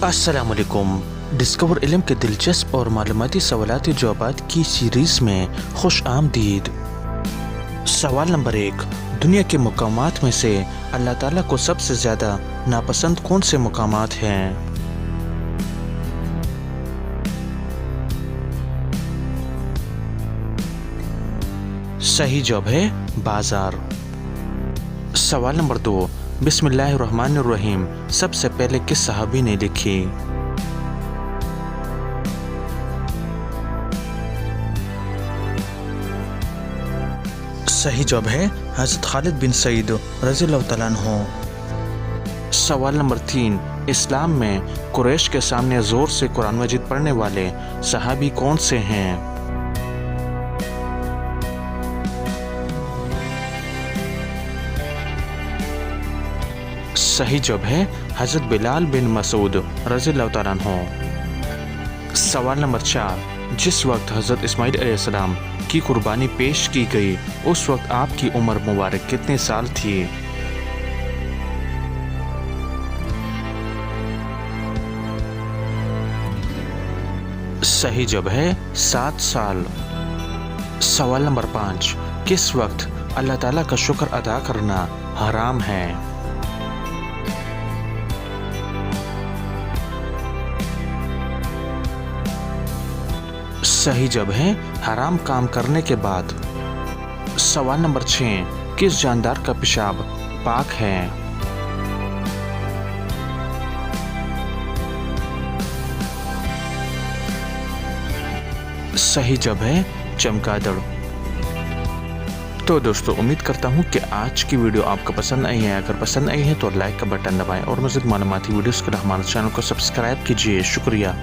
अस्सलाम वालेकुम। डिस्कवर इल्म के दिलचस्प और मालूमाती सवालाती जवाबात की सीरीज़ में खुश आमदीद। सवाल नंबर 1, दुनिया के मकामात में से अल्लाह ताला को सबसे ज़्यादा नापसंद कौन से मकामात हैं? सही जवाब है बाज़ार। सवाल नंबर 2, बिस्मिल्लाहिर्रहमानिर्रहीम सबसे पहले किस सहाबी ने लिखी? सही जवाब है हज़रत खालिद बिन सईद रज़ियल्लाहु तआला अन्हु। सवाल नंबर 3, इस्लाम में कुरैश के सामने ज़ोर से कुरान मजीद पढ़ने वाले सहाबी कौन से हैं? सही जवाब है हज़रत बिलाल बिन मसूद रज़ियल्लाहु तआला अन्हु। सवाल नंबर 4, जिस वक्त हज़रत इस्माईल अलैहिस्सलाम की कुर्बानी पेश की गई उस वक्त आपकी उम्र मुबारक कितने साल थी? सही जवाब है 7 साल। सवाल नंबर 5, किस वक्त अल्लाह ताला का शुक्र अदा करना हराम है? सही जवाब है हराम काम करने के बाद। सवाल नंबर 6, किस जानदार का पेशाब पाक है? सही जवाब है चमगादड़। तो दोस्तों, उम्मीद करता हूँ कि आज की वीडियो आपको पसंद आई है। अगर पसंद आई है तो लाइक का बटन दबाएं और मज़ीद मालूमाती वीडियोस के लिए हमारे चैनल को सब्सक्राइब कीजिए। शुक्रिया।